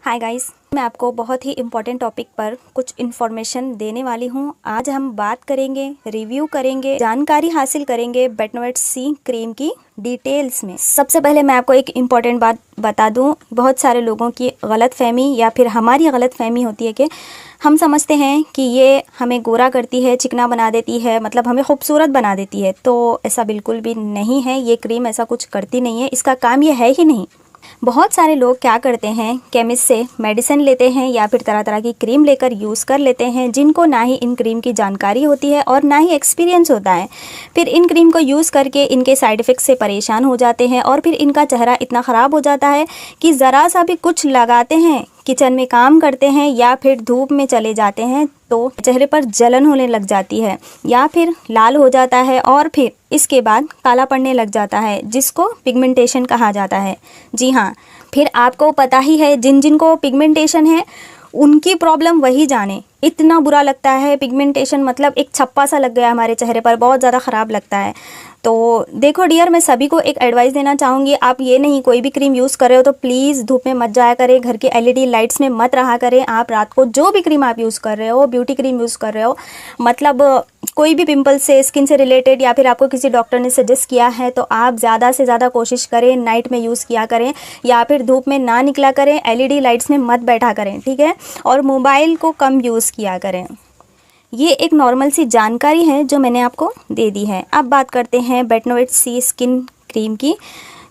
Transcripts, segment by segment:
Hi guys, मैं आपको बहुत ही इम्पोर्टेंट टॉपिक पर कुछ इन्फॉर्मेशन देने वाली हूँ। आज हम बात करेंगे, रिव्यू करेंगे, जानकारी हासिल करेंगे बेटनोवेट सी क्रीम की डिटेल्स में। सबसे पहले मैं आपको एक इम्पॉर्टेंट बात बता दूं। बहुत सारे लोगों की गलतफहमी या फिर हमारी गलतफहमी होती है कि हम समझते हैं कि ये हमें गोरा करती है, चिकना बना देती है, मतलब हमें खूबसूरत बना देती है। तो ऐसा बिल्कुल भी नहीं है। ये क्रीम ऐसा कुछ करती नहीं है, इसका काम ये है ही नहीं। बहुत सारे लोग क्या करते हैं, केमिस्ट से मेडिसिन लेते हैं या फिर तरह तरह की क्रीम लेकर यूज़ कर लेते हैं, जिनको ना ही इन क्रीम की जानकारी होती है और ना ही एक्सपीरियंस होता है। फिर इन क्रीम को यूज़ करके इनके साइड इफ़ेक्ट से परेशान हो जाते हैं और फिर इनका चेहरा इतना ख़राब हो जाता है कि ज़रा सा भी कुछ लगाते हैं, किचन में काम करते हैं या फिर धूप में चले जाते हैं तो चेहरे पर जलन होने लग जाती है या फिर लाल हो जाता है और फिर इसके बाद काला पड़ने लग जाता है, जिसको पिगमेंटेशन कहा जाता है। जी हाँ, फिर आपको पता ही है, जिन जिन को पिगमेंटेशन है उनकी प्रॉब्लम वही जाने। इतना बुरा लगता है पिगमेंटेशन, मतलब एक छप्पा सा लग गया हमारे चेहरे पर, बहुत ज़्यादा ख़राब लगता है। तो देखो डियर, मैं सभी को एक एडवाइस देना चाहूँगी। आप ये नहीं, कोई भी क्रीम यूज़ कर रहे हो तो प्लीज़ धूप में मत जाया करें, घर के एलईडी लाइट्स में मत रहा करें। आप रात को जो भी क्रीम आप यूज़ कर रहे हो, ब्यूटी क्रीम यूज़ कर रहे हो, मतलब कोई भी पिंपल से, स्किन से रिलेटेड या फिर आपको किसी डॉक्टर ने सजेस्ट किया है तो आप ज़्यादा से ज़्यादा कोशिश करें नाइट में यूज़ किया करें या फिर धूप में ना निकला करें, एलईडी लाइट्स में मत बैठा करें, ठीक है। और मोबाइल को कम यूज़ किया करें। ये एक नॉर्मल सी जानकारी है जो मैंने आपको दे दी है। अब बात करते हैं बेटनोवेट सी स्किन क्रीम की।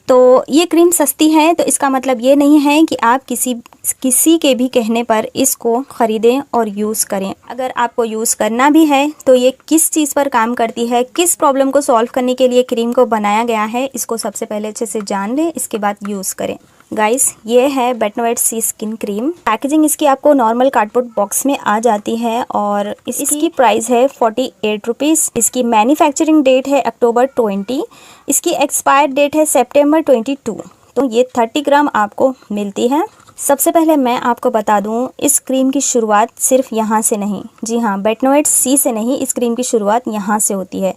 तो ये क्रीम सस्ती है, तो इसका मतलब ये नहीं है कि आप किसी के भी कहने पर इसको ख़रीदें और यूज़ करें। अगर आपको यूज़ करना भी है तो ये किस चीज़ पर काम करती है, किस प्रॉब्लम को सॉल्व करने के लिए क्रीम को बनाया गया है, इसको सबसे पहले अच्छे से जान लें, इसके बाद यूज़ करें। गाइस, ये है Betnovate C skin cream. Packaging इसकी आपको नॉर्मल कार्डबोर्ड बॉक्स में आ जाती है और इसकी प्राइस है 48 रुपीज़। इसकी मैन्युफैक्चरिंग डेट है अक्टूबर 20। इसकी एक्सपायर डेट है सितंबर 22। तो ये 30 ग्राम आपको मिलती है। सबसे पहले मैं आपको बता दूं, इस क्रीम की शुरुआत सिर्फ यहाँ से नहीं, जी हाँ, बेटनोवेट सी से नहीं, इस क्रीम की शुरुआत यहाँ से होती है।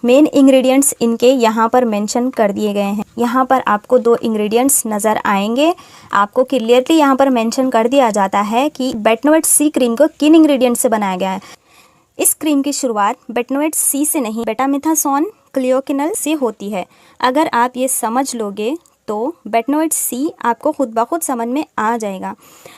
मेन इंग्रेडिएंट्स इनके यहाँ पर मेंशन कर दिए गए हैं। यहाँ पर आपको 2 इंग्रेडिएंट्स नज़र आएंगे। आपको क्लियरली यहाँ पर मेंशन कर दिया जाता है कि बेटनोवेट सी क्रीम को किन इंग्रेडिएंट्स से बनाया गया है। इस क्रीम की शुरुआत बेटनोवेट सी से नहीं, बेटामिथासोन क्लियोकिनल से होती है। अगर आप ये समझ लोगे तो बेटनोवेट सी आपको खुद ब खुद समझ में आ जाएगा।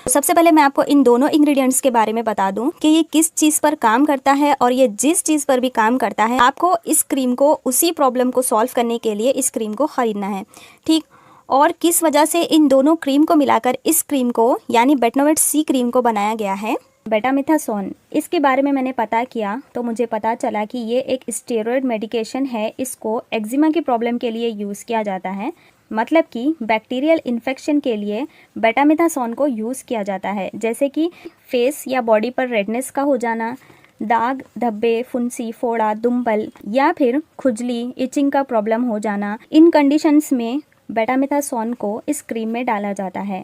सबसे पहले मैं आपको इन दोनों इंग्रेडिएंट्स के बारे में बता दूं कि ये किस चीज़ पर काम करता है, और ये जिस चीज़ पर भी काम करता है, आपको इस क्रीम को उसी प्रॉब्लम को सॉल्व करने के लिए इस क्रीम को ख़रीदना है, ठीक। और किस वजह से इन दोनों क्रीम को मिलाकर इस क्रीम को यानी बेटनोवेट सी क्रीम को बनाया गया है। बेटामिथासोन, इसके बारे में मैंने पता किया तो मुझे पता चला कि ये एक स्टेरॉयड मेडिकेशन है। इसको एक्जिमा की प्रॉब्लम के लिए यूज़ किया जाता है, मतलब कि बैक्टीरियल इन्फेक्शन के लिए बेटामिथासोन को यूज़ किया जाता है, जैसे कि फेस या बॉडी पर रेडनेस का हो जाना, दाग, धब्बे, फुंसी, फोड़ा, दुम्बल या फिर खुजली, इचिंग का प्रॉब्लम हो जाना। इन कंडीशंस में बेटामिथासोन को इस क्रीम में डाला जाता है।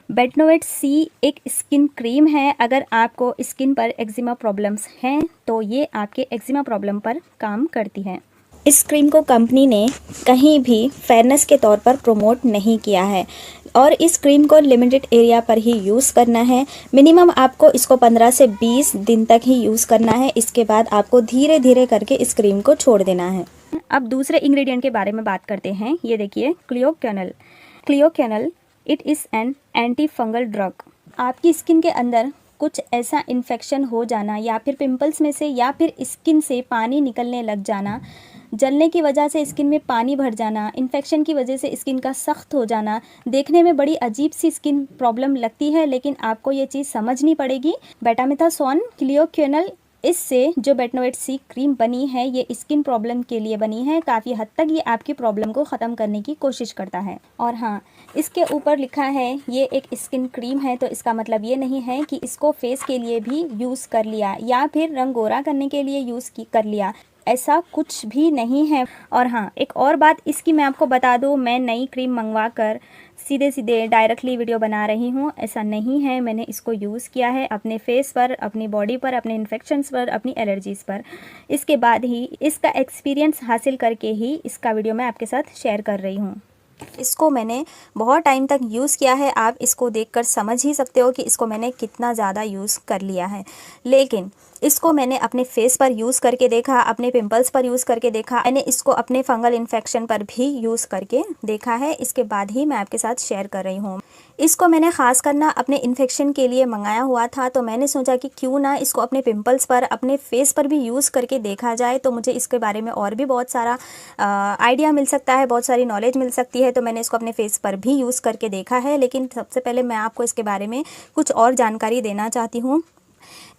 बेटनोवेट सी एक स्किन क्रीम है। अगर आपको स्किन पर एक्जिमा प्रॉब्लम्स हैं तो ये आपके एक्जिमा प्रॉब्लम पर काम करती है। इस क्रीम को कंपनी ने कहीं भी फेयरनेस के तौर पर प्रमोट नहीं किया है और इस क्रीम को लिमिटेड एरिया पर ही यूज़ करना है। मिनिमम आपको इसको 15 से 20 दिन तक ही यूज़ करना है। इसके बाद आपको धीरे धीरे करके इस क्रीम को छोड़ देना है। अब दूसरे इंग्रेडिएंट के बारे में बात करते हैं। ये देखिए, clioquinol. Clioquinol it is an anti fungal drug. आपकी स्किन के अंदर कुछ ऐसा इन्फेक्शन हो जाना या फिर पिंपल्स में से या फिर स्किन से पानी निकलने लग जाना, जलने की वजह से स्किन में पानी भर जाना, इन्फेक्शन की वजह से स्किन का सख्त हो जाना, देखने में बड़ी अजीब सी स्किन प्रॉब्लम लगती है, लेकिन आपको ये चीज़ समझनी पड़ेगी। बेटामिथासोन क्लियोकिनल, इससे जो बेटनोवेट सी क्रीम बनी है ये स्किन प्रॉब्लम के लिए बनी है। काफ़ी हद तक ये आपकी प्रॉब्लम को ख़त्म करने की कोशिश करता है। और हाँ, इसके ऊपर लिखा है ये एक स्किन क्रीम है, तो इसका मतलब ये नहीं है कि इसको फेस के लिए भी यूज़ कर लिया या फिर रंग गोरा करने के लिए यूज़ कर लिया, ऐसा कुछ भी नहीं है। और हाँ, एक और बात इसकी मैं आपको बता दूँ, मैं नई क्रीम मंगवा कर सीधे सीधे डायरेक्टली वीडियो बना रही हूँ, ऐसा नहीं है। मैंने इसको यूज़ किया है अपने फेस पर, अपनी बॉडी पर, अपने इन्फेक्शंस पर, अपनी एलर्जीज़ पर। इसके बाद ही इसका एक्सपीरियंस हासिल करके ही इसका वीडियो मैं आपके साथ शेयर कर रही हूँ। इसको मैंने बहुत टाइम तक यूज़ किया है। आप इसको देखकर समझ ही सकते हो कि इसको मैंने कितना ज़्यादा यूज़ कर लिया है। लेकिन इसको मैंने अपने फेस पर यूज़ करके देखा, अपने पिंपल्स पर यूज़ करके देखा, मैंने इसको अपने फंगल इन्फेक्शन पर भी यूज़ करके देखा है। इसके बाद ही मैं आपके साथ शेयर कर रही हूँ। इसको मैंने ख़ास करना अपने इन्फेक्शन के लिए मंगाया हुआ था, तो मैंने सोचा कि क्यों ना इसको अपने पिंपल्स पर, अपने फेस पर भी यूज़ करके देखा जाए, तो मुझे इसके बारे में और भी बहुत सारा आइडिया मिल सकता है, बहुत सारी नॉलेज मिल सकती है। तो मैंने इसको अपने फेस पर भी यूज़ करके देखा है। लेकिन सबसे पहले मैं आपको इसके बारे में कुछ और जानकारी देना चाहती हूँ।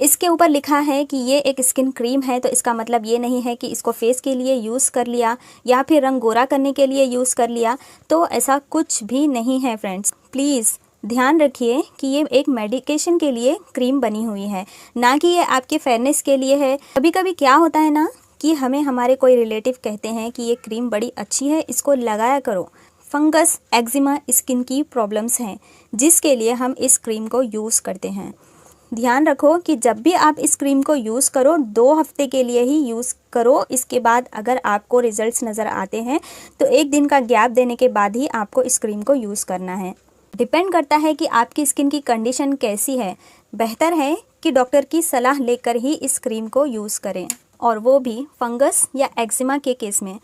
इसके ऊपर लिखा है कि ये एक स्किन क्रीम है, तो इसका मतलब ये नहीं है कि इसको फेस के लिए यूज़ कर लिया या फिर रंग गोरा करने के लिए यूज़ कर लिया, तो ऐसा कुछ भी नहीं है फ्रेंड्स। प्लीज़ ध्यान रखिए कि ये एक मेडिकेशन के लिए क्रीम बनी हुई है, ना कि ये आपके फेयरनेस के लिए है। कभी कभी क्या होता है ना कि हमें हमारे कोई रिलेटिव कहते हैं कि ये क्रीम बड़ी अच्छी है, इसको लगाया करो। फंगस, एक्जिमा, स्किन की प्रॉब्लम्स हैं जिसके लिए हम इस क्रीम को यूज़ करते हैं। ध्यान रखो कि जब भी आप इस क्रीम को यूज़ करो 2 हफ्ते के लिए ही यूज़ करो। इसके बाद अगर आपको रिजल्ट्स नज़र आते हैं तो 1 दिन का गैप देने के बाद ही आपको इस क्रीम को यूज़ करना है। डिपेंड करता है कि आपकी स्किन की कंडीशन कैसी है। बेहतर है कि डॉक्टर की सलाह लेकर ही इस क्रीम को यूज़ करें, और वो भी फंगस या एक्जिमा के केस में।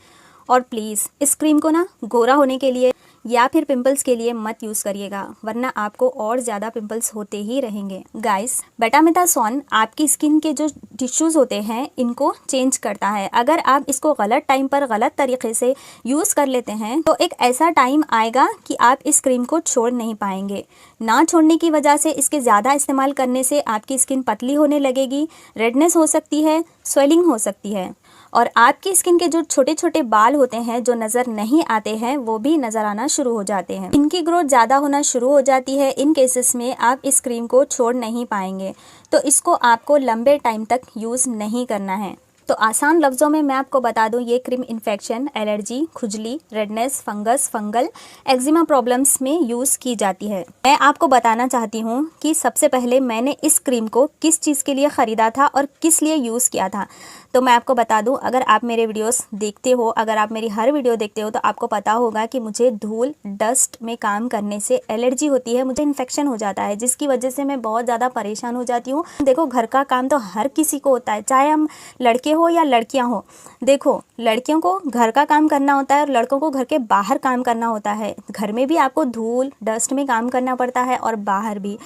और प्लीज़ इस क्रीम को ना गोरा होने के लिए या फिर पिंपल्स के लिए मत यूज़ करिएगा, वरना आपको और ज़्यादा पिंपल्स होते ही रहेंगे। गाइस, बेटामेथासोन आपकी स्किन के जो टिश्यूज़ होते हैं इनको चेंज करता है। अगर आप इसको गलत टाइम पर गलत तरीके से यूज़ कर लेते हैं तो एक ऐसा टाइम आएगा कि आप इस क्रीम को छोड़ नहीं पाएंगे। ना छोड़ने की वजह से, इसके ज़्यादा इस्तेमाल करने से आपकी स्किन पतली होने लगेगी, रेडनेस हो सकती है, स्वेलिंग हो सकती है, और आपकी स्किन के जो छोटे छोटे बाल होते हैं जो नज़र नहीं आते हैं वो भी नज़र आना शुरू हो जाते हैं। इनकी ग्रोथ ज़्यादा होना शुरू हो जाती है। इन केसेस में आप इस क्रीम को छोड़ नहीं पाएंगे, तो इसको आपको लंबे टाइम तक यूज़ नहीं करना है। तो आसान लफ्ज़ों में मैं आपको बता दूं, ये क्रीम इन्फेक्शन, एलर्जी, खुजली, redness, fungus, fungal, eczema problems में यूज़ की जाती है। मैं आपको बताना चाहती हूं कि सबसे पहले मैंने इस क्रीम को किस चीज़ के लिए ख़रीदा था और किस लिए यूज़ किया था। तो मैं आपको बता दूं, अगर आप मेरे वीडियोस देखते हो, अगर आप मेरी हर वीडियो देखते हो, तो आपको पता होगा कि मुझे धूल, डस्ट में काम करने से एलर्जी होती है, मुझे इन्फेक्शन हो जाता है, जिसकी वजह से मैं बहुत ज़्यादा परेशान हो जाती हूँ। देखो, घर का काम तो हर किसी को होता है, चाहे हम लड़के हो या लड़कियां हो। देखो, लड़कियों को घर का काम करना होता है और लड़कों को घर के बाहर काम करना होता है। घर में भी आपको धूल, डस्ट में काम करना पड़ता है और बाहर भी।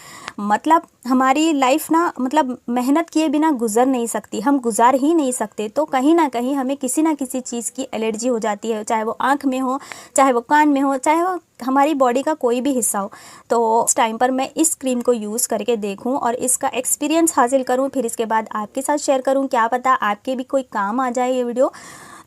मतलब हमारी लाइफ ना, मतलब मेहनत किए बिना गुजर नहीं सकती, हम गुजार ही नहीं सकते। तो कहीं ना कहीं हमें किसी ना किसी चीज़ की एलर्जी हो जाती है, चाहे वो आँख में हो, चाहे वो कान में हो, चाहे वो हमारी बॉडी का कोई भी हिस्सा हो। तो उस टाइम पर मैं इस क्रीम को यूज़ करके देखूं और इसका एक्सपीरियंस हासिल करूं, फिर इसके बाद आपके साथ शेयर करूं। क्या पता आपके भी कोई काम आ जाए ये वीडियो।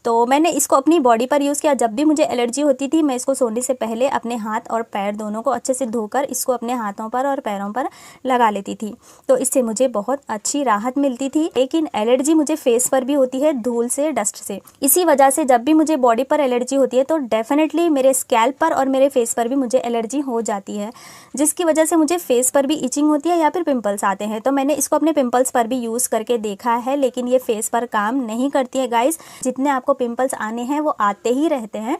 तो मैंने इसको अपनी बॉडी पर यूज़ किया। जब भी मुझे एलर्जी होती थी, मैं इसको सोने से पहले अपने हाथ और पैर दोनों को अच्छे से धोकर इसको अपने हाथों पर और पैरों पर लगा लेती थी, तो इससे मुझे बहुत अच्छी राहत मिलती थी। लेकिन एलर्जी मुझे फेस पर भी होती है, धूल से, डस्ट से। इसी वजह से जब भी मुझे बॉडी पर एलर्जी होती है तो डेफिनेटली मेरे स्कैल्प पर और मेरे फेस पर भी मुझे एलर्जी हो जाती है, जिसकी वजह से मुझे फेस पर भी इचिंग होती है या फिर पिंपल्स आते हैं। तो मैंने इसको अपने पिंपल्स पर भी यूज़ करके देखा है, लेकिन ये फेस पर काम नहीं करती है गाइस। जितने आपको पिंपल्स आने हैं वो आते ही रहते हैं।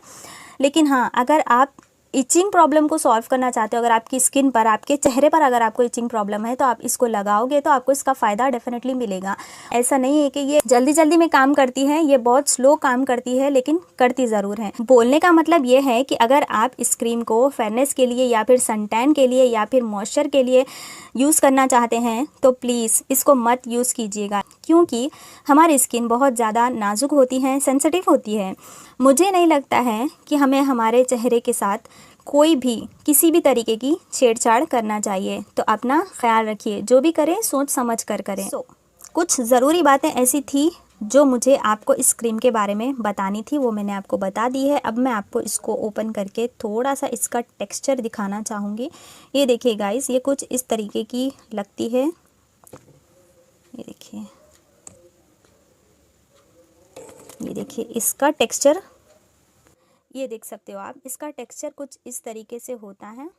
लेकिन हाँ, अगर आप इचिंग प्रॉब्लम को सॉल्व करना चाहते हो, अगर आपकी स्किन पर, आपके चेहरे पर अगर आपको इचिंग प्रॉब्लम है, तो आप इसको लगाओगे तो आपको इसका फ़ायदा डेफिनेटली मिलेगा। ऐसा नहीं है कि ये जल्दी जल्दी में काम करती है, ये बहुत स्लो काम करती है, लेकिन करती ज़रूर है। बोलने का मतलब ये है कि अगर आप इस क्रीम को फेयरनेस के लिए या फिर सनटैन के लिए या फिर मॉइस्चर के लिए यूज़ करना चाहते हैं तो प्लीज़ इसको मत यूज़ कीजिएगा, क्योंकि हमारी स्किन बहुत ज़्यादा नाजुक होती है, सेंसिटिव होती है। मुझे नहीं लगता है कि हमें हमारे चेहरे के साथ कोई भी किसी भी तरीके की छेड़छाड़ करना चाहिए। तो अपना ख्याल रखिए, जो भी करें सोच समझ कर करें। कुछ ज़रूरी बातें ऐसी थी जो मुझे आपको इस क्रीम के बारे में बतानी थी, वो मैंने आपको बता दी है। अब मैं आपको इसको ओपन करके थोड़ा सा इसका टेक्सचर दिखाना चाहूँगी। ये देखिए गाइस, ये कुछ इस तरीके की लगती है। ये देखिए, ये देखिए इसका टेक्सचर, ये देख सकते हो आप, इसका टेक्सचर कुछ इस तरीके से होता है।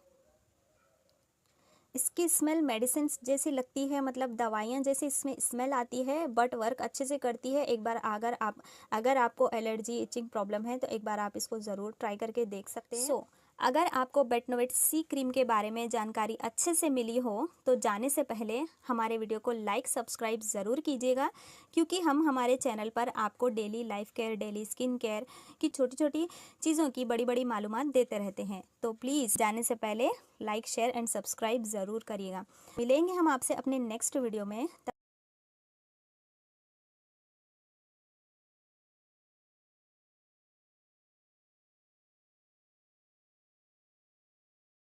इसकी स्मेल मेडिसिन जैसी लगती है, मतलब दवाइयाँ जैसी इसमें स्मेल आती है, बट वर्क अच्छे से करती है। एक बार अगर आपको एलर्जी इचिंग प्रॉब्लम है तो एक बार आप इसको ज़रूर ट्राई करके देख सकते हैं। अगर आपको बेटनोवेट सी क्रीम के बारे में जानकारी अच्छे से मिली हो तो जाने से पहले हमारे वीडियो को लाइक सब्सक्राइब ज़रूर कीजिएगा, क्योंकि हम हमारे चैनल पर आपको daily life care, daily skin care की छोटी छोटी चीज़ों की बड़ी बड़ी मालूमात देते रहते हैं। तो प्लीज़ जाने से पहले लाइक शेयर एंड सब्सक्राइब ज़रूर करिएगा। मिलेंगे हम आपसे अपने नेक्स्ट वीडियो में।